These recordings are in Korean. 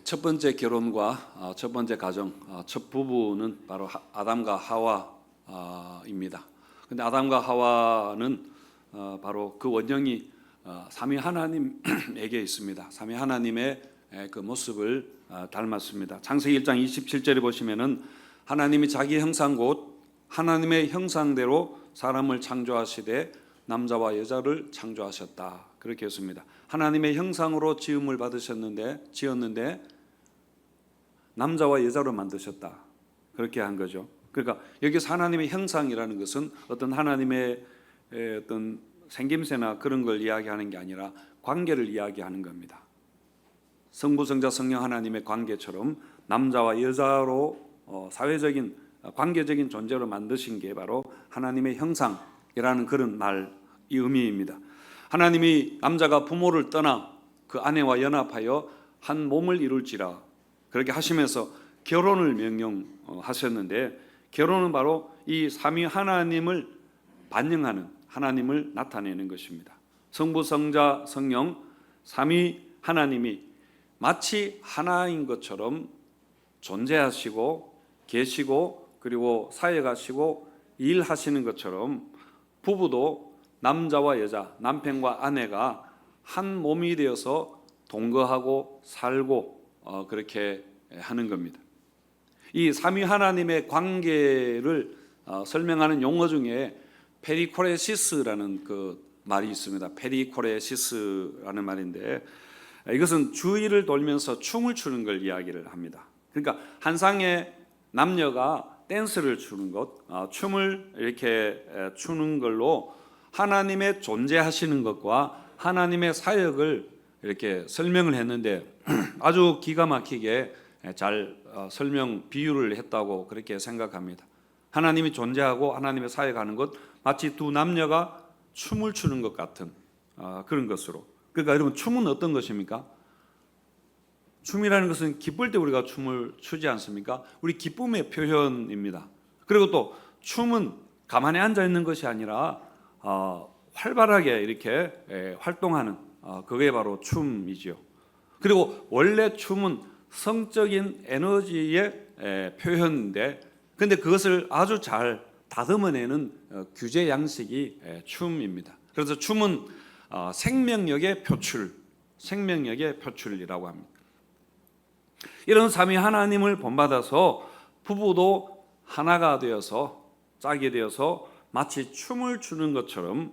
첫 번째 결혼과 첫 번째 가정, 첫 부부는 바로 아담과 하와입니다. 근데 아담과 하와는 바로 그 원형이 삼위 하나님에게 있습니다. 삼위 하나님의 그 모습을 닮았습니다. 창세기 1장 27절에 보시면은 하나님이 자기 형상 곧 하나님의 형상대로 사람을 창조하시되 남자와 여자를 창조하셨다. 그렇게 했습니다. 하나님의 형상으로 지음을 지었는데 남자와 여자로 만드셨다. 그렇게 한 거죠. 그러니까 여기서 하나님의 형상이라는 것은 어떤 하나님의 어떤 생김새나 그런 걸 이야기하는 게 아니라 관계를 이야기하는 겁니다. 성부, 성자, 성령 하나님의 관계처럼 남자와 여자로 사회적인 관계적인 존재로 만드신 게 바로 하나님의 형상이라는 그런 말이 의미입니다. 하나님이 남자가 부모를 떠나 그 아내와 연합하여 한 몸을 이룰지라 그렇게 하시면서 결혼을 명령하셨는데, 결혼은 바로 이 삼위 하나님을 반영하는, 하나님을 나타내는 것입니다. 성부, 성자, 성령 삼위 하나님이 마치 하나인 것처럼 존재하시고 계시고 그리고 사역하시고 일하시는 것처럼 부부도 남자와 여자, 남편과 아내가 한 몸이 되어서 동거하고 살고 그렇게 하는 겁니다. 이 삼위 하나님의 관계를 설명하는 용어 중에 페리코레시스라는 그 말이 있습니다. 페리코레시스라는 말인데, 이것은 주위를 돌면서 춤을 추는 걸 이야기를 합니다. 그러니까 한 쌍의 남녀가 댄스를 추는 것, 춤을 이렇게 추는 걸로 하나님의 존재하시는 것과 하나님의 사역을 이렇게 설명을 했는데 아주 기가 막히게 잘 설명 비유를 했다고 그렇게 생각합니다. 하나님이 존재하고 하나님의 사역하는 것 마치 두 남녀가 춤을 추는 것 같은 그런 것으로. 그러니까 여러분, 춤은 어떤 것입니까? 춤이라는 것은 기쁠 때 우리가 춤을 추지 않습니까? 우리 기쁨의 표현입니다. 그리고 또 춤은 가만히 앉아 있는 것이 아니라 활발하게 이렇게 활동하는 그게 바로 춤이지요. 그리고 원래 춤은 성적인 에너지의 표현인데, 근데 그것을 아주 잘 다듬어내는 규제 양식이 춤입니다. 그래서 춤은 생명력의 표출이라고 합니다. 이런 삼위 하나님을 본받아서 부부도 하나가 되어서 짝이 되어서 마치 춤을 추는 것처럼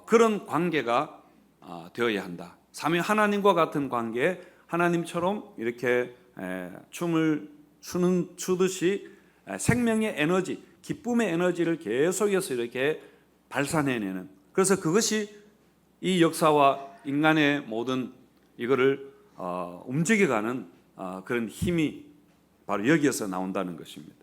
그런 관계가 되어야 한다. 삼위 하나님과 같은 관계, 하나님처럼 이렇게 춤을 추듯이 생명의 에너지, 기쁨의 에너지를 계속해서 이렇게 발산해내는, 그래서 그것이 이 역사와 인간의 모든 이거를 움직여가는 그런 힘이 바로 여기에서 나온다는 것입니다.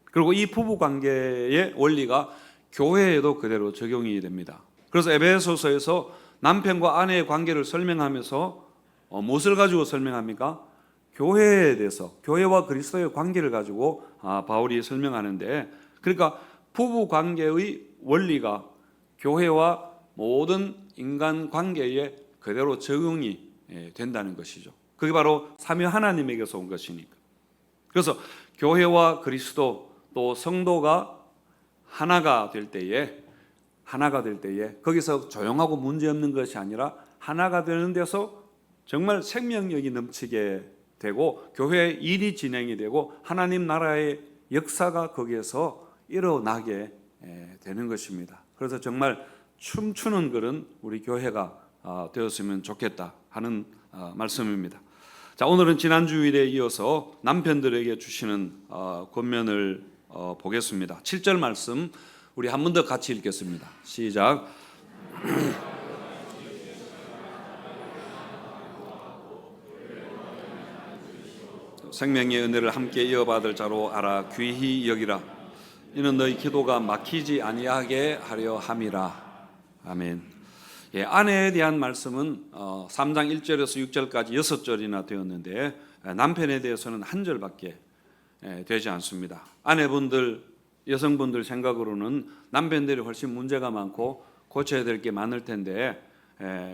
그리고 이 부부 관계의 원리가 교회에도 그대로 적용이 됩니다. 그래서 에베소서에서 남편과 아내의 관계를 설명하면서 무엇을 가지고 설명합니까? 교회에 대해서, 교회와 그리스도의 관계를 가지고 바울이 설명하는데, 그러니까 부부 관계의 원리가 교회와 모든 인간 관계에 그대로 적용이 된다는 것이죠. 그게 바로 삼위 하나님에게서 온 것이니까. 그래서 교회와 그리스도 또 성도가 하나가 될 때에 거기서 조용하고 문제없는 것이 아니라 하나가 되는 데서 정말 생명력이 넘치게 되고 교회의 일이 진행이 되고 하나님 나라의 역사가 거기에서 일어나게 되는 것입니다. 그래서 정말 춤추는 그런 우리 교회가 되었으면 좋겠다 하는 말씀입니다. 자, 오늘은 지난 주일에 이어서 남편들에게 주시는 권면을 보겠습니다. 7절 말씀 우리 한 번 더 같이 읽겠습니다. 시작. 생명의 은혜를 함께 이어받을 자로 알아 귀히 여기라. 이는 너희 기도가 막히지 아니하게 하려 함이라. 아멘. 아내에 대한 말씀은 3장 1절에서 6절까지 6절이나 되었는데 남편에 대해서는 한 절밖에 되지 않습니다. 아내분들, 여성분들 생각으로는 남편들이 훨씬 문제가 많고 고쳐야 될 게 많을 텐데,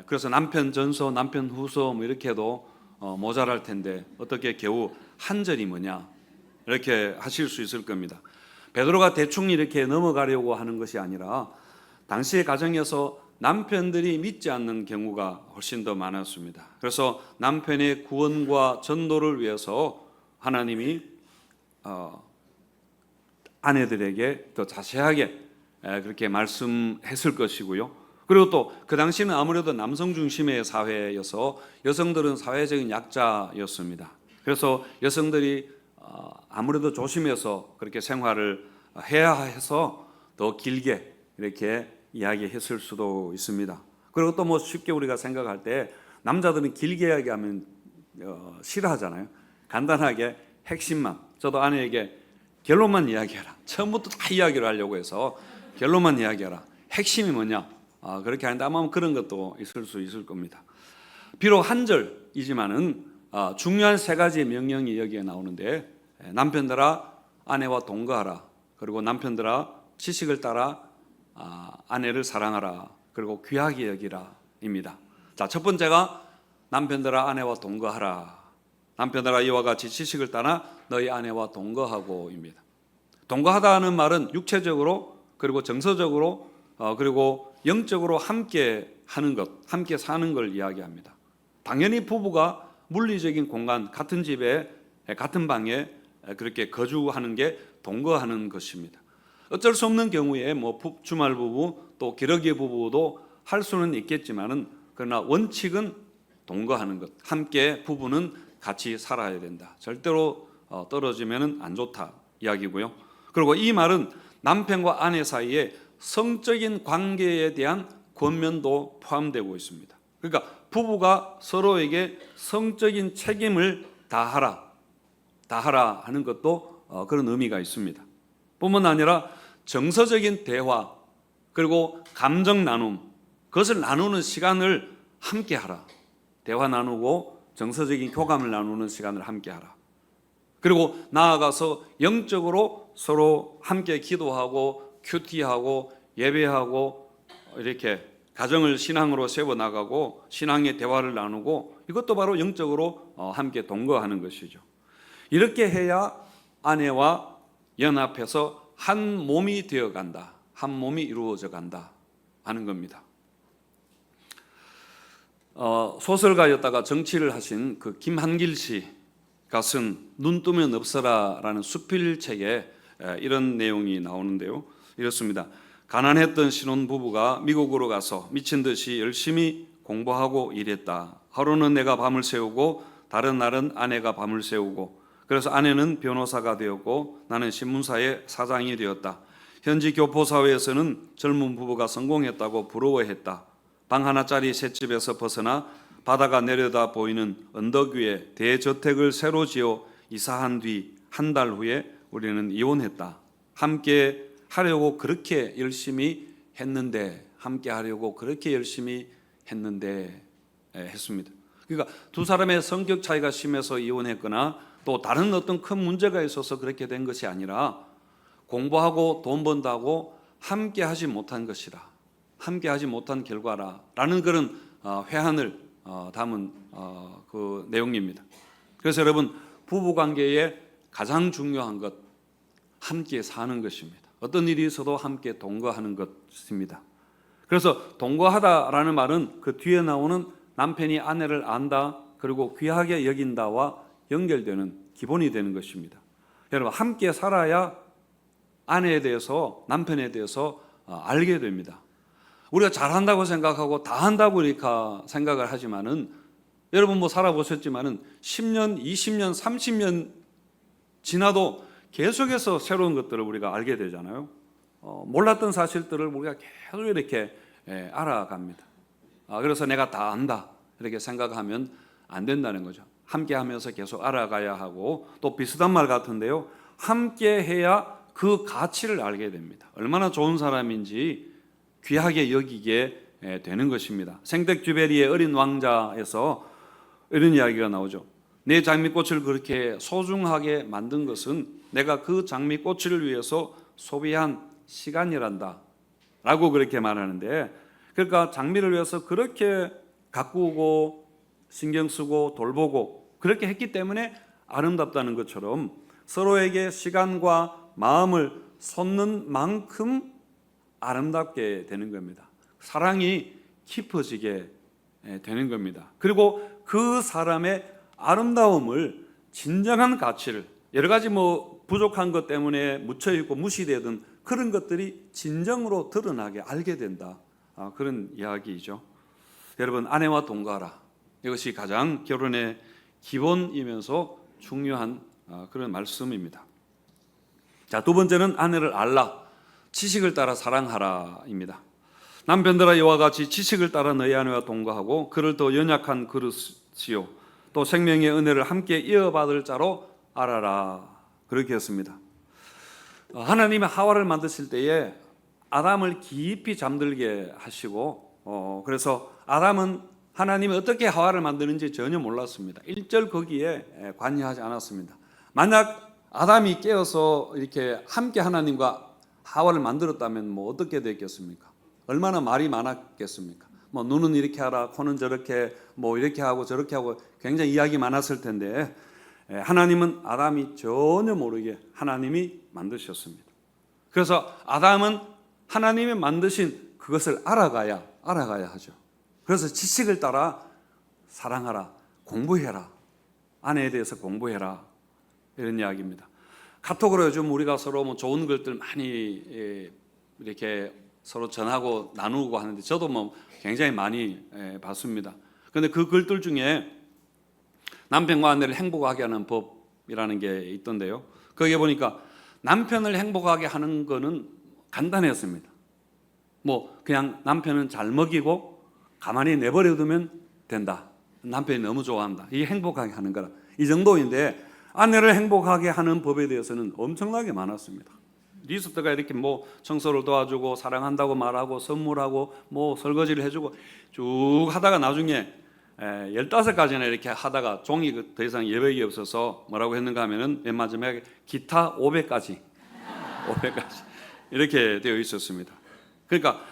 그래서 남편 전서, 남편 후서 뭐 이렇게도 모자랄 텐데 어떻게 겨우 한 절이 뭐냐 이렇게 하실 수 있을 겁니다. 베드로가 대충 이렇게 넘어가려고 하는 것이 아니라 당시의 가정에서 남편들이 믿지 않는 경우가 훨씬 더 많았습니다. 그래서 남편의 구원과 전도를 위해서 하나님이 아내들에게 더 자세하게 그렇게 말씀했을 것이고요. 그리고 또 그 당시는 아무래도 남성 중심의 사회여서 여성들은 사회적인 약자였습니다. 그래서 여성들이 아무래도 조심해서 그렇게 생활을 해야 해서 더 길게 이렇게 이야기했을 수도 있습니다. 그리고 또 뭐 쉽게 우리가 생각할 때 남자들은 길게 이야기하면 싫어하잖아요. 간단하게 핵심만, 저도 아내에게 결론만 이야기해라. 처음부터 다 이야기를 하려고 해서 결론만 이야기해라. 핵심이 뭐냐? 그렇게 하는데 아마 그런 것도 있을 수 있을 겁니다. 비록 한 절이지만은 중요한 세 가지의 명령이 여기에 나오는데, 남편들아 아내와 동거하라. 그리고 남편들아 지식을 따라 아내를 사랑하라. 그리고 귀하게 여기라입니다. 자, 첫 번째가 남편들아 아내와 동거하라. 남편들아 이와 같이 지식을 따라 너희 아내와 동거하고입니다. 동거하다는 말은 육체적으로 그리고 정서적으로 그리고 영적으로 함께 하는 것, 함께 사는 걸 이야기합니다. 당연히 부부가 물리적인 공간, 같은 집에 같은 방에 그렇게 거주하는 게 동거하는 것입니다. 어쩔 수 없는 경우에 뭐 주말 부부 또 기러기 부부도 할 수는 있겠지만은 그러나 원칙은 동거하는 것. 함께 부부는 같이 살아야 된다. 절대로 떨어지면은 안 좋다 이야기고요. 그리고 이 말은 남편과 아내 사이에 성적인 관계에 대한 권면도 포함되고 있습니다. 그러니까 부부가 서로에게 성적인 책임을 다하라 하는 것도 그런 의미가 있습니다. 뿐만 아니라 정서적인 대화 그리고 감정 나눔, 그것을 나누는 시간을 함께 하라. 대화 나누고 정서적인 교감을 나누는 시간을 함께 하라. 그리고 나아가서 영적으로 서로 함께 기도하고 큐티하고 예배하고 이렇게 가정을 신앙으로 세워나가고 신앙의 대화를 나누고 이것도 바로 영적으로 함께 동거하는 것이죠. 이렇게 해야 아내와 연합해서 한 몸이 되어간다. 한 몸이 이루어져 간다 하는 겁니다. 소설가였다가 정치를 하신 그 김한길 씨가 쓴 눈 뜨면 없어라라는 수필책에 이런 내용이 나오는데요. 이렇습니다. 가난했던 신혼부부가 미국으로 가서 미친 듯이 열심히 공부하고 일했다. 하루는 내가 밤을 새우고 다른 날은 아내가 밤을 새우고, 그래서 아내는 변호사가 되었고 나는 신문사의 사장이 되었다. 현지 교포사회에서는 젊은 부부가 성공했다고 부러워했다. 방 하나짜리 셋집에서 벗어나 바다가 내려다 보이는 언덕 위에 대저택을 새로 지어 이사한 뒤 한 달 후에 우리는 이혼했다. 함께 하려고 그렇게 열심히 했는데, 함께 하려고 그렇게 열심히 했는데 했습니다. 그러니까 두 사람의 성격 차이가 심해서 이혼했거나 또 다른 어떤 큰 문제가 있어서 그렇게 된 것이 아니라 공부하고 돈 번다고 함께 하지 못한 것이라, 함께 하지 못한 결과라라는 그런 회한을 담은 그 내용입니다. 그래서 여러분, 부부관계의 가장 중요한 것, 함께 사는 것입니다. 어떤 일이 있어도 함께 동거하는 것입니다. 그래서 동거하다라는 말은 그 뒤에 나오는 남편이 아내를 안다 그리고 귀하게 여긴다와 연결되는 기본이 되는 것입니다. 여러분, 함께 살아야 아내에 대해서, 남편에 대해서 알게 됩니다. 우리가 잘한다고 생각하고 다 한다고 이렇게 생각을 하지만은, 여러분 뭐 살아보셨지만은 10년, 20년, 30년 지나도 계속해서 새로운 것들을 우리가 알게 되잖아요. 몰랐던 사실들을 우리가 계속 이렇게 알아갑니다. 그래서 내가 다 안다 이렇게 생각하면 안 된다는 거죠. 함께 하면서 계속 알아가야 하고, 또 비슷한 말 같은데요, 함께 해야 그 가치를 알게 됩니다. 얼마나 좋은 사람인지 귀하게 여기게 되는 것입니다. 생텍쥐베리의 어린 왕자에서 이런 이야기가 나오죠. 내 장미꽃을 그렇게 소중하게 만든 것은 내가 그 장미꽃을 위해서 소비한 시간이란다 라고 그렇게 말하는데, 그러니까 장미를 위해서 그렇게 가꾸고 신경 쓰고 돌보고 그렇게 했기 때문에 아름답다는 것처럼 서로에게 시간과 마음을 쏟는 만큼 아름답게 되는 겁니다. 사랑이 깊어지게 되는 겁니다. 그리고 그 사람의 아름다움을, 진정한 가치를, 여러 가지 부족한 것 때문에 묻혀있고 무시되던 그런 것들이 진정으로 드러나게 알게 된다. 그런 이야기이죠. 여러분, 아내와 동거하라. 이것이 가장 결혼의 기본이면서 중요한 그런 말씀입니다. 자, 두 번째는 아내를 알라. 지식을 따라 사랑하라입니다. 남편들아 이와 같이 지식을 따라 너희 아내와 동거하고 그를 더 연약한 그릇이요 또 생명의 은혜를 함께 이어받을 자로 알아라. 그렇게 했습니다. 하나님이 하와를 만드실 때에 아담을 깊이 잠들게 하시고 그래서 아담은 하나님이 어떻게 하와를 만드는지 전혀 몰랐습니다. 일절 거기에 관여하지 않았습니다. 만약 아담이 깨어서 이렇게 함께 하나님과 하와를 만들었다면 어떻게 됐겠습니까? 얼마나 말이 많았겠습니까? 눈은 이렇게 하라, 코는 저렇게, 이렇게 하고 저렇게 하고 굉장히 이야기 많았을 텐데 하나님은 아담이 전혀 모르게 하나님이 만드셨습니다. 그래서 아담은 하나님이 만드신 그것을 알아가야 하죠. 그래서 지식을 따라 사랑하라, 공부해라, 아내에 대해서 공부해라, 이런 이야기입니다. 카톡으로 요즘 우리가 서로 좋은 글들 많이 이렇게 서로 전하고 나누고 하는데 저도 굉장히 많이 봤습니다. 그런데 그 글들 중에 남편과 아내를 행복하게 하는 법이라는 게 있던데요. 거기에 보니까 남편을 행복하게 하는 거는 간단했습니다. 그냥 남편은 잘 먹이고 가만히 내버려 두면 된다. 남편이 너무 좋아한다. 이게 행복하게 하는 거라. 이 정도인데 아내를 행복하게 하는 법에 대해서는 엄청나게 많았습니다. 리스트가 이렇게 청소를 도와주고 사랑한다고 말하고 선물하고 설거지를 해주고 쭉 하다가 나중에 15가지나 이렇게 하다가 종이 더 이상 여백이 없어서 뭐라고 했는가 하면은 맨 마지막에 기타 500가지 이렇게 되어 있었습니다. 그러니까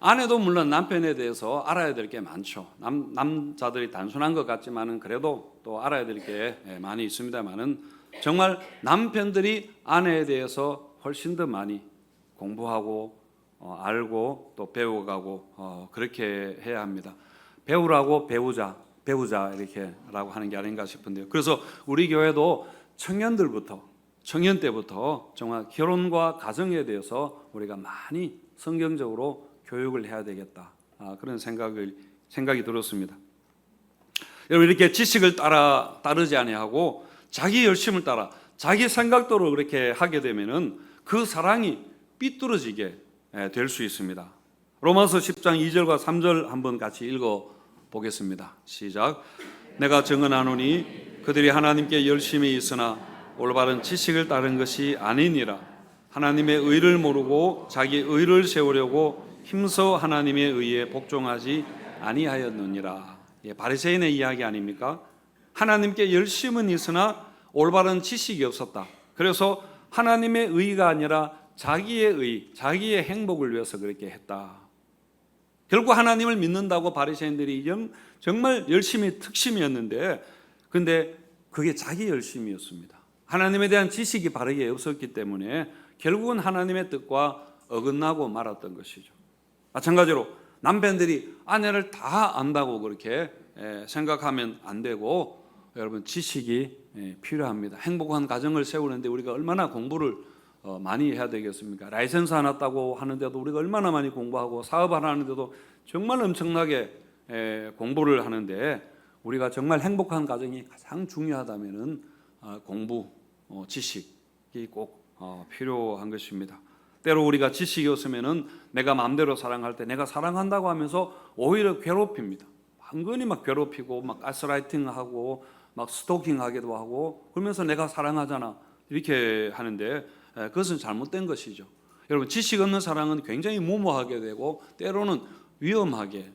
아내도 물론 남편에 대해서 알아야 될 게 많죠. 남자들이 단순한 것 같지만은 그래도 또 알아야 될 게 많이 있습니다만은 정말 남편들이 아내에 대해서 훨씬 더 많이 공부하고 알고 또 배워가고 그렇게 해야 합니다. 배우라고 배우자 이렇게라고 하는 게 아닌가 싶은데요. 그래서 우리 교회도 청년 때부터 정말 결혼과 가정에 대해서 우리가 많이 성경적으로 교육을 해야 되겠다. 그런 생각이 들었습니다. 여러분, 이렇게 지식을 따르지 아니하고 자기 열심을 따라 자기 생각대로 그렇게 하게 되면은 그 사랑이 삐뚤어지게 될 수 있습니다. 로마서 10장 2절과 3절 한번 같이 읽어 보겠습니다. 시작. 내가 증언하노니 그들이 하나님께 열심히 있으나 올바른 지식을 따른 것이 아니니라. 하나님의 의를 모르고 자기 의를 세우려고 힘써 하나님의 의에 복종하지 아니하였느니라. 바리새인의 이야기 아닙니까? 하나님께 열심은 있으나 올바른 지식이 없었다. 그래서 하나님의 의가 아니라 자기의 의, 자기의 행복을 위해서 그렇게 했다. 결국 하나님을 믿는다고 바리새인들이 정말 열심히 특심이었는데 근데 그게 자기 열심이었습니다. 하나님에 대한 지식이 바르게 없었기 때문에 결국은 하나님의 뜻과 어긋나고 말았던 것이죠. 마찬가지로 남편들이 아내를 다 안다고 그렇게 생각하면 안 되고 여러분 지식이 필요합니다. 행복한 가정을 세우는데 우리가 얼마나 공부를 많이 해야 되겠습니까? 라이센스 하나 따고 하는데도 우리가 얼마나 많이 공부하고 사업 하나 하는데도 정말 엄청나게 공부를 하는데 우리가 정말 행복한 가정이 가장 중요하다면은 공부, 지식이 꼭 필요한 것입니다. 때로 우리가 지식이 없으면은 내가 마음대로 사랑할 때 내가 사랑한다고 하면서 오히려 괴롭힙니다. 은근히 괴롭히고 가스라이팅하고 스토킹하기도 하고 그러면서 내가 사랑하잖아 이렇게 하는데 그것은 잘못된 것이죠. 여러분 지식 없는 사랑은 굉장히 무모하게 되고 때로는 위험하게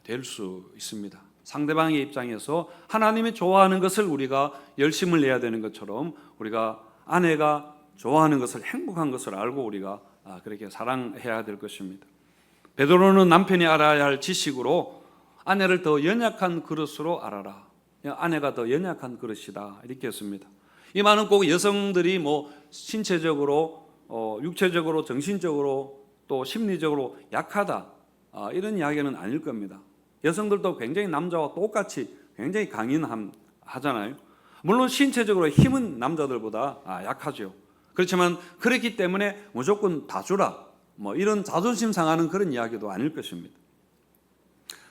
될 수 있습니다. 상대방의 입장에서 하나님이 좋아하는 것을 우리가 열심을 내야 되는 것처럼 우리가 아내가 좋아하는 것을 행복한 것을 알고 우리가 그렇게 사랑해야 될 것입니다. 베드로는 남편이 알아야 할 지식으로 아내를 더 연약한 그릇으로 알아라. 아내가 더 연약한 그릇이다. 이렇게 했습니다. 이 말은 꼭 여성들이 뭐 신체적으로, 육체적으로, 정신적으로 또 심리적으로 약하다, 이런 이야기는 아닐 겁니다. 여성들도 굉장히 남자와 똑같이 굉장히 강인하잖아요. 물론 신체적으로 힘은 남자들보다 약하죠. 그렇지만 그렇기 때문에 무조건 다 주라, 뭐 이런 자존심 상하는 그런 이야기도 아닐 것입니다.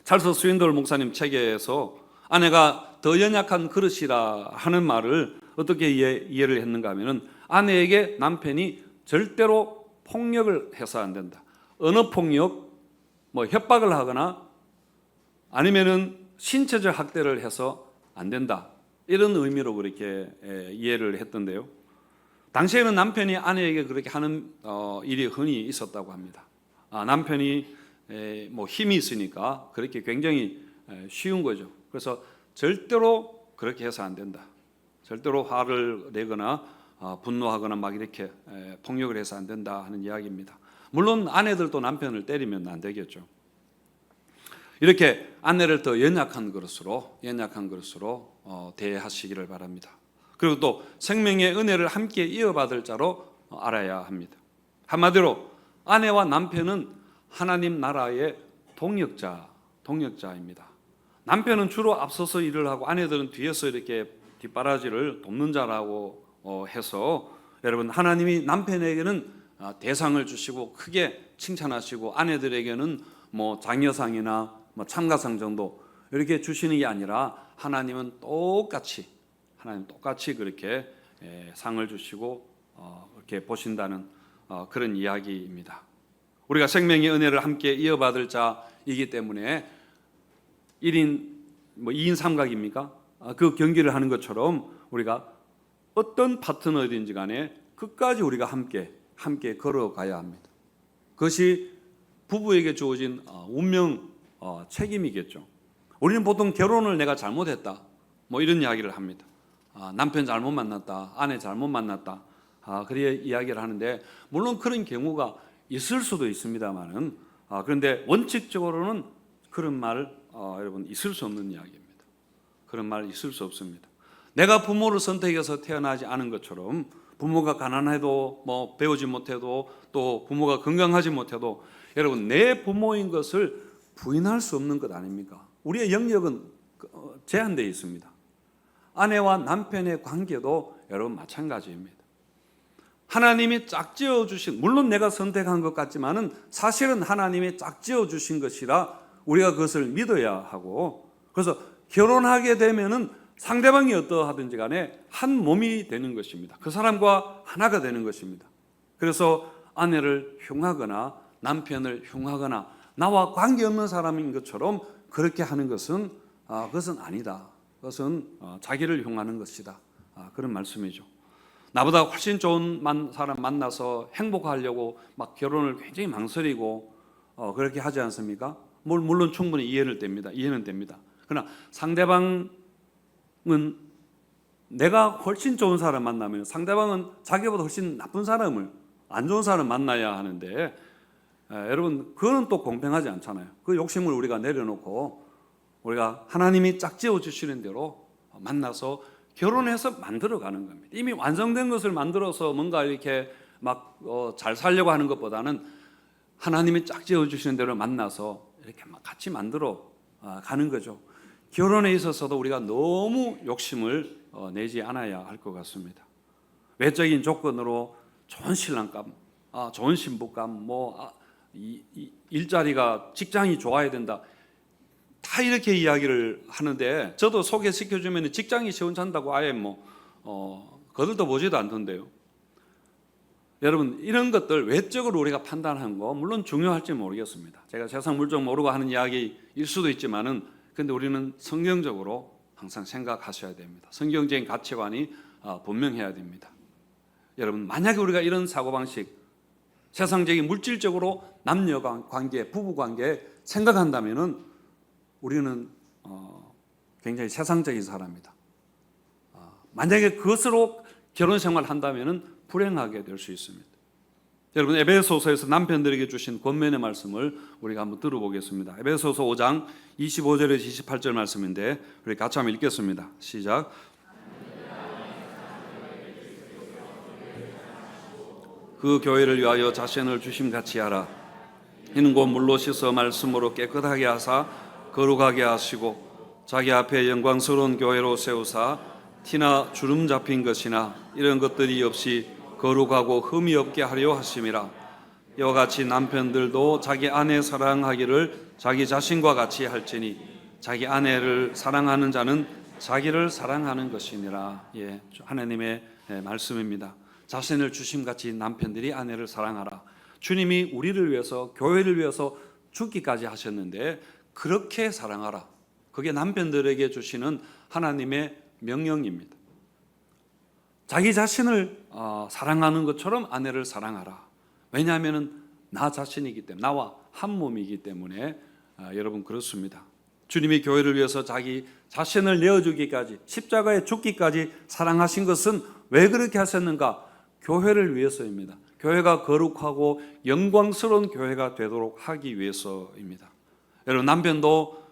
찰스 스윈돌 목사님 책에서 아내가 더 연약한 그릇이라 하는 말을 어떻게 이해를 했는가 하면은, 아내에게 남편이 절대로 폭력을 해서 안 된다. 언어폭력, 뭐 협박을 하거나 아니면은 신체적 학대를 해서 안 된다. 이런 의미로 그렇게 이해를 했던데요. 당시에는 남편이 아내에게 그렇게 하는 일이 흔히 있었다고 합니다. 남편이 뭐 힘이 있으니까 그렇게 굉장히 쉬운 거죠. 그래서 절대로 그렇게 해서 안 된다. 절대로 화를 내거나 분노하거나 막 이렇게 폭력을 해서 안 된다 하는 이야기입니다. 물론 아내들도 남편을 때리면 안 되겠죠. 이렇게 아내를 더 연약한 그릇으로 대하시기를 바랍니다. 그리고 또 생명의 은혜를 함께 이어받을 자로 알아야 합니다. 한마디로 아내와 남편은 하나님 나라의 동역자입니다. 남편은 주로 앞서서 일을 하고 아내들은 뒤에서 이렇게 뒷바라지를 돕는 자라고 해서, 여러분, 하나님이 남편에게는 대상을 주시고 크게 칭찬하시고 아내들에게는 뭐 장려상이나 뭐 참가상 정도 이렇게 주시는 게 아니라 하나님은 똑같이 그렇게 상을 주시고 이렇게 보신다는 그런 이야기입니다. 우리가 생명의 은혜를 함께 이어받을 자이기 때문에 1인 뭐 2인 삼각입니까? 그 경기를 하는 것처럼 우리가 어떤 파트너든지 간에 끝까지 우리가 함께 걸어가야 합니다. 그것이 부부에게 주어진 운명 책임이겠죠. 우리는 보통 결혼을 내가 잘못했다, 뭐 이런 이야기를 합니다. 남편 잘못 만났다, 아내 잘못 만났다, 그래 이야기를 하는데, 물론 그런 경우가 있을 수도 있습니다만은, 그런데 원칙적으로는 그런 말 여러분 있을 수 없는 이야기입니다. 그런 말 있을 수 없습니다. 내가 부모를 선택해서 태어나지 않은 것처럼, 부모가 가난해도 뭐 배우지 못해도 또 부모가 건강하지 못해도 여러분 내 부모인 것을 부인할 수 없는 것 아닙니까? 우리의 영역은 제한되어 있습니다. 아내와 남편의 관계도 여러분 마찬가지입니다. 하나님이 짝지어 주신, 물론 내가 선택한 것 같지만은 사실은 하나님이 짝지어 주신 것이라 우리가 그것을 믿어야 하고, 그래서 결혼하게 되면은 상대방이 어떠하든지 간에 한 몸이 되는 것입니다. 그 사람과 하나가 되는 것입니다. 그래서 아내를 흉하거나 남편을 흉하거나 나와 관계없는 사람인 것처럼 그렇게 하는 것은 그것은 아니다. 그것은 자기를 흉하는 것이다. 그런 말씀이죠. 나보다 훨씬 좋은 사람 만나서 행복하려고 막 결혼을 굉장히 망설이고 그렇게 하지 않습니까? 물론 충분히 이해는 됩니다. 그러나 상대방은, 내가 훨씬 좋은 사람 만나면 상대방은 자기보다 훨씬 나쁜 사람을, 안 좋은 사람 만나야 하는데, 여러분 그거는 또 공평하지 않잖아요. 그 욕심을 우리가 내려놓고 우리가 하나님이 짝지어 주시는 대로 만나서 결혼해서 만들어가는 겁니다. 이미 완성된 것을 만들어서 뭔가 이렇게 막 잘 살려고 하는 것보다는 하나님이 짝지어 주시는 대로 만나서 이렇게 막 같이 만들어 가는 거죠. 결혼에 있어서도 우리가 너무 욕심을 내지 않아야 할 것 같습니다. 외적인 조건으로 좋은 신랑감, 좋은 신부감, 일자리가, 직장이 좋아야 된다, 다 이렇게 이야기를 하는데, 저도 소개시켜주면 직장이 시원찮다고 아예 거들떠 보지도 않던데요. 여러분 이런 것들 외적으로 우리가 판단하는 거 물론 중요할지 모르겠습니다. 제가 세상 물정 모르고 하는 이야기일 수도 있지만은, 근데 우리는 성경적으로 항상 생각하셔야 됩니다. 성경적인 가치관이 분명해야 됩니다. 여러분 만약에 우리가 이런 사고방식, 세상적인 물질적으로 남녀 관계, 부부 관계 생각한다면은 우리는 굉장히 세상적인 사람이다. 만약에 그것으로 결혼 생활을 한다면은 불행하게 될 수 있습니다. 여러분, 에베소서에서 남편들에게 주신 권면의 말씀을 우리가 한번 들어보겠습니다. 에베소서 5장 25절에서 28절 말씀인데 우리 같이 한번 읽겠습니다. 시작. 그 교회를 위하여 자신을 주심같이 하라. 이는 곧 물로 씻어 말씀으로 깨끗하게 하사 거룩하게 하시고 자기 앞에 영광스러운 교회로 세우사 티나 주름 잡힌 것이나 이런 것들이 없이 거룩하고 흠이 없게 하려 하심이라. 이와 같이 남편들도 자기 아내 사랑하기를 자기 자신과 같이 할지니 자기 아내를 사랑하는 자는 자기를 사랑하는 것이니라. 예, 하나님의 말씀입니다. 자신을 주심같이 남편들이 아내를 사랑하라. 주님이 우리를 위해서, 교회를 위해서 죽기까지 하셨는데 그렇게 사랑하라. 그게 남편들에게 주시는 하나님의 명령입니다. 자기 자신을 사랑하는 것처럼 아내를 사랑하라. 왜냐하면 나 자신이기 때문에, 나와 한 몸이기 때문에 여러분 그렇습니다. 주님이 교회를 위해서 자기 자신을 내어주기까지, 십자가에 죽기까지 사랑하신 것은 왜 그렇게 하셨는가? 교회를 위해서입니다. 교회가 거룩하고 영광스러운 교회가 되도록 하기 위해서입니다. 여러분, 남편도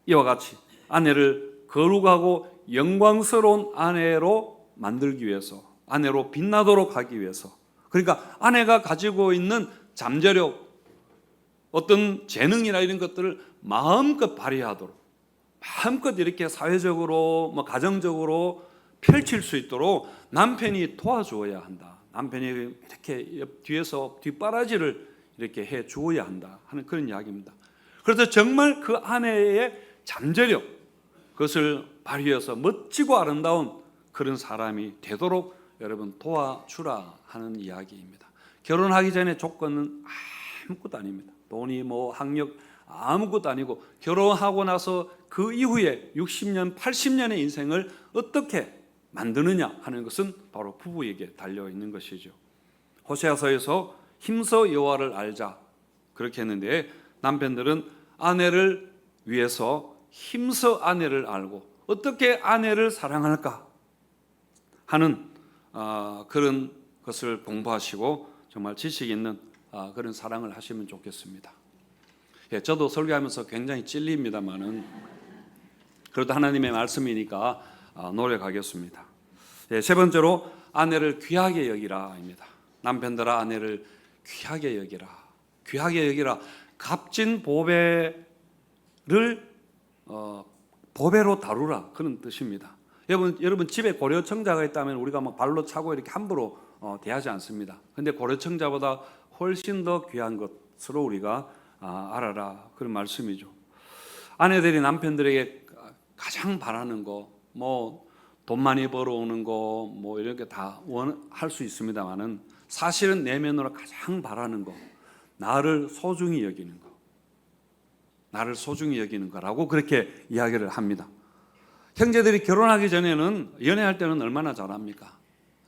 이와 같이 아내를 거룩하고 영광스러운 아내로 만들기 위해서, 아내로 빛나도록 하기 위해서, 그러니까 아내가 가지고 있는 잠재력, 어떤 재능이나 이런 것들을 마음껏 발휘하도록, 마음껏 이렇게 사회적으로 가정적으로 펼칠 수 있도록 남편이 도와주어야 한다. 남편이 이렇게 뒤에서 뒷바라지를 이렇게 해 주어야 한다 하는 그런 이야기입니다. 그래서 정말 그 아내의 잠재력, 그것을 발휘해서 멋지고 아름다운 그런 사람이 되도록 여러분 도와주라 하는 이야기입니다. 결혼하기 전에 조건은 아무것도 아닙니다. 돈이 학력 아무것도 아니고, 결혼하고 나서 그 이후에 60년, 80년의 인생을 어떻게 만드느냐 하는 것은 바로 부부에게 달려 있는 것이죠. 호세아서에서 힘써 여호와를 알자 그렇게 했는데, 남편들은 아내를 위해서 힘써 아내를 알고 어떻게 아내를 사랑할까 하는 그런 것을 공부하시고 정말 지식 있는 그런 사랑을 하시면 좋겠습니다. 예, 저도 설교하면서 굉장히 찔립니다만은 그래도 하나님의 말씀이니까 노력하겠습니다. 예, 세 번째로 아내를 귀하게 여기라입니다. 남편들아 아내를 귀하게 여기라. 귀하게 여기라. 값진 보배를 보배로 다루라 그런 뜻입니다. 여러분 집에 고려청자가 있다면 우리가 발로 차고 이렇게 함부로 대하지 않습니다. 그런데 고려청자보다 훨씬 더 귀한 것으로 우리가 알아라 그런 말씀이죠. 아내들이 남편들에게 가장 바라는 거, 돈 많이 벌어오는 거, 이렇게 다 할 수 있습니다만은 사실은 내면으로 가장 바라는 거, 나를 소중히 여기는 거, 나를 소중히 여기는 거라고 그렇게 이야기를 합니다. 형제들이 결혼하기 전에는, 연애할 때는 얼마나 잘합니까?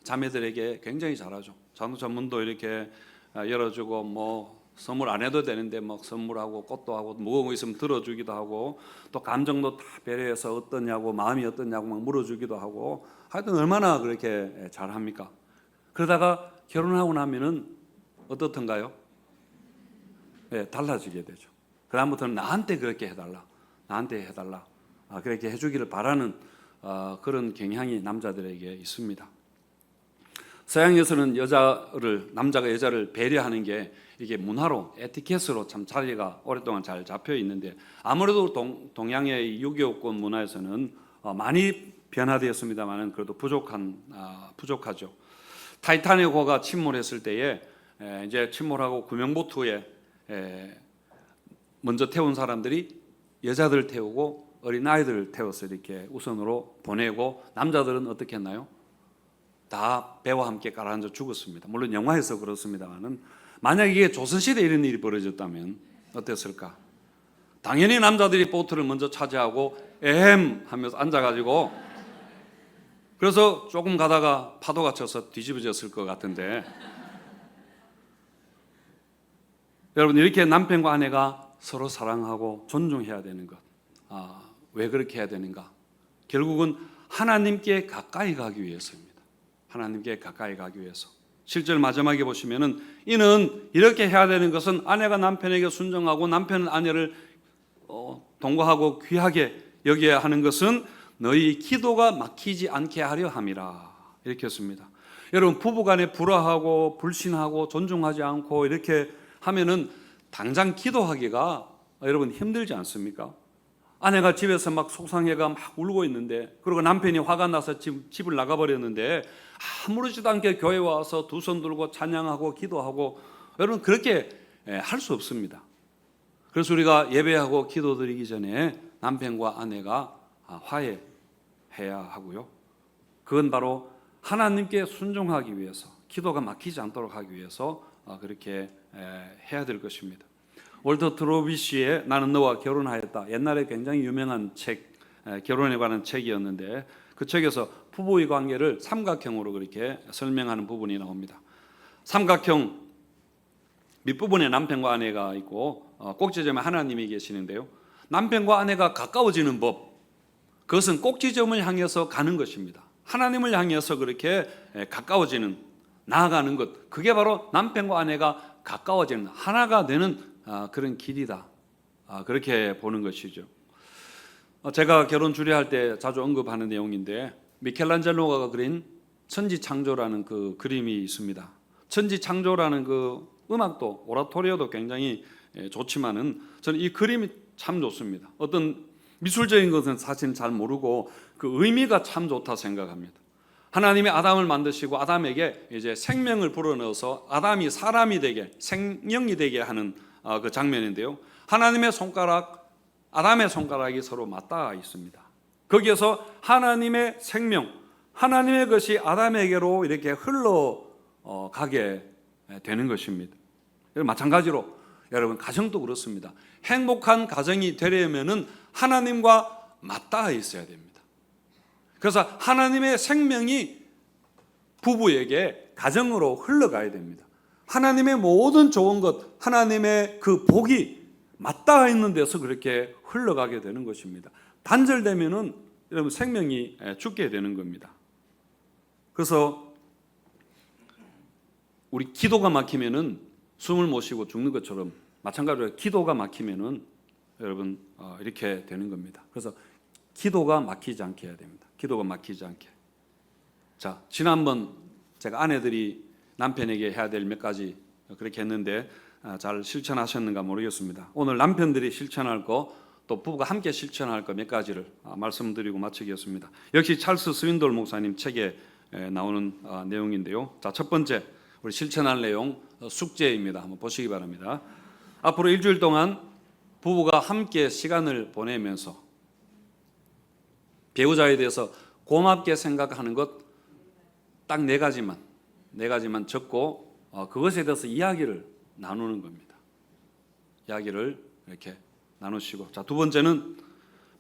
자매들에게 굉장히 잘하죠. 자동차 문도 이렇게 열어주고 선물 안 해도 되는데 선물하고 꽃도 하고 무거운 거 있으면 들어주기도 하고, 또 감정도 다 배려해서 어떠냐고, 마음이 어떠냐고 물어주기도 하고, 하여튼 얼마나 그렇게 잘합니까? 그러다가 결혼하고 나면은 어떻던가요? 네, 달라지게 되죠. 그다음부터는 나한테 그렇게 해달라, 나한테 해달라, 그렇게 해주기를 바라는 그런 경향이 남자들에게 있습니다. 서양에서는 남자가 여자를 배려하는 게 이게 문화로, 에티켓으로 참 자리가 오랫동안 잘 잡혀 있는데, 아무래도 동양의 유교권 문화에서는 많이 변화되었습니다만 그래도 부족하죠. 타이타닉호가 침몰했을 때에 이제 침몰하고 구명보트에 먼저 태운 사람들이 여자들 태우고 어린아이들을 태워서 이렇게 우선으로 보내고, 남자들은 어떻게 했나요? 다 배와 함께 가라앉아 죽었습니다. 물론 영화에서 그렇습니다만은, 만약에 이게 조선시대에 이런 일이 벌어졌다면 어땠을까? 당연히 남자들이 보트를 먼저 차지하고 에헴 하면서 앉아가지고, 그래서 조금 가다가 파도가 쳐서 뒤집어졌을 것 같은데, 여러분 이렇게 남편과 아내가 서로 사랑하고 존중해야 되는 것, 왜 그렇게 해야 되는가? 결국은 하나님께 가까이 가기 위해서입니다. 하나님께 가까이 가기 위해서. 실절 마지막에 보시면은 이는 이렇게 해야 되는 것은 아내가 남편에게 순종하고 남편은 아내를 동거하고 귀하게 여겨야 하는 것은 너희 기도가 막히지 않게 하려 함이라. 이렇게 했습니다. 여러분 부부간에 불화하고 불신하고 존중하지 않고 이렇게 하면은 당장 기도하기가 여러분 힘들지 않습니까? 아내가 집에서 막 속상해가 막 울고 있는데, 그리고 남편이 화가 나서 집을 나가버렸는데 아무렇지도 않게 교회 와서 두 손 들고 찬양하고 기도하고, 여러분 그렇게 할 수 없습니다. 그래서 우리가 예배하고 기도드리기 전에 남편과 아내가 화해해야 하고요. 그건 바로 하나님께 순종하기 위해서, 기도가 막히지 않도록 하기 위해서 그렇게 해야 될 것입니다. 월터 트로비시의 나는 너와 결혼하였다, 옛날에 굉장히 유명한 책, 결혼에 관한 책이었는데 그 책에서 부부의 관계를 삼각형으로 그렇게 설명하는 부분이 나옵니다. 삼각형 밑부분에 남편과 아내가 있고 꼭지점에 하나님이 계시는데요, 남편과 아내가 가까워지는 법, 그것은 꼭지점을 향해서 가는 것입니다. 하나님을 향해서 그렇게 가까워지는, 나아가는 것, 그게 바로 남편과 아내가 가까워지는, 하나가 되는 그런 길이다. 그렇게 보는 것이죠. 제가 결혼 주례할 때 자주 언급하는 내용인데, 미켈란젤로가 그린 천지창조라는 그 그림이 있습니다. 천지창조라는 그 음악도 오라토리오도 굉장히 좋지만은 저는 이 그림이 참 좋습니다. 어떤 미술적인 것은 사실 잘 모르고 그 의미가 참 좋다 생각합니다. 하나님이 아담을 만드시고 아담에게 이제 생명을 불어넣어서 아담이 사람이 되게, 생명이 되게 하는 그 장면인데요, 하나님의 손가락, 아담의 손가락이 서로 맞닿아 있습니다. 거기에서 하나님의 생명, 하나님의 것이 아담에게로 이렇게 흘러가게 되는 것입니다. 마찬가지로 여러분 가정도 그렇습니다. 행복한 가정이 되려면은 하나님과 맞닿아 있어야 됩니다. 그래서 하나님의 생명이 부부에게 가정으로 흘러가야 됩니다. 하나님의 모든 좋은 것, 하나님의 그 복이 맞닿아 있는 데서 그렇게 흘러가게 되는 것입니다. 단절되면은 여러분 생명이 죽게 되는 겁니다. 그래서 우리 기도가 막히면은 숨을 못 쉬고 죽는 것처럼 마찬가지로 기도가 막히면은 여러분 이렇게 되는 겁니다. 그래서 기도가 막히지 않게 해야 됩니다. 기도가 막히지 않게. 자, 지난번 제가 아내들이 남편에게 해야 될 몇 가지 그렇게 했는데 잘 실천하셨는가 모르겠습니다. 오늘 남편들이 실천할 거, 또 부부가 함께 실천할 거 몇 가지를 말씀드리고 마치겠습니다. 역시 찰스 스윈돌 목사님 책에 나오는 내용인데요. 자, 첫 번째 우리 실천할 내용 숙제입니다. 한번 보시기 바랍니다. 앞으로 일주일 동안 부부가 함께 시간을 보내면서 배우자에 대해서 고맙게 생각하는 것 딱 네 가지만 적고 그것에 대해서 이야기를 나누는 겁니다. 이야기를 이렇게 나누시고, 자, 두 번째는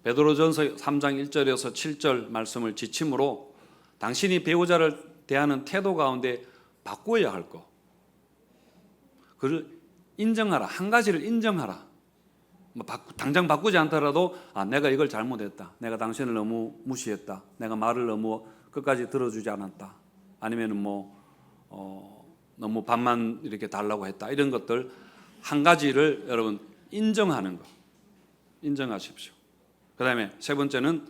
베드로전서 3장 1절에서 7절 말씀을 지침으로 당신이 배우자를 대하는 태도 가운데 바꾸어야 할 것, 그를 인정하라. 한 가지를 인정하라. 당장 바꾸지 않더라도 내가 이걸 잘못했다, 내가 당신을 너무 무시했다, 내가 말을 너무 끝까지 들어주지 않았다, 아니면은 너무 반만 이렇게 달라고 했다, 이런 것들 한 가지를 여러분 인정하는 것, 인정하십시오. 그 다음에 세 번째는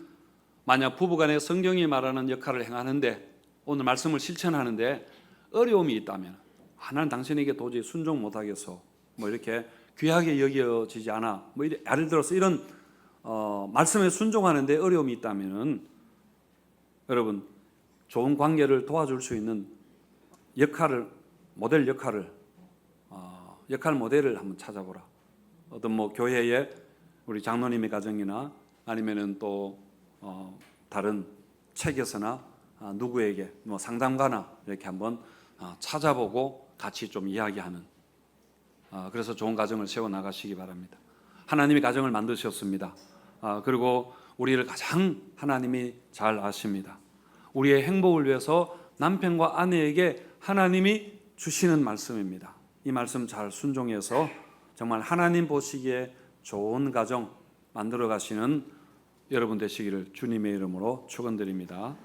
만약 부부간에 성경이 말하는 역할을 행하는데, 오늘 말씀을 실천하는데 어려움이 있다면, 나는 당신에게 도저히 순종 못하겠어, 이렇게 귀하게 여겨지지 않아, 예를 들어서 이런 말씀에 순종하는데 어려움이 있다면은 여러분 좋은 관계를 도와줄 수 있는 역할 모델을 한번 찾아보라. 어떤 교회에 우리 장로님의 가정이나 아니면은 또 다른 책에서나 누구에게 상담가나 이렇게 한번 찾아보고 같이 좀 이야기하는, 그래서 좋은 가정을 세워 나가시기 바랍니다. 하나님이 가정을 만드셨습니다. 그리고 우리를 가장 하나님이 잘 아십니다. 우리의 행복을 위해서 남편과 아내에게 하나님이 주시는 말씀입니다. 이 말씀 잘 순종해서 정말 하나님 보시기에 좋은 가정 만들어 가시는 여러분 되시기를 주님의 이름으로 축원드립니다.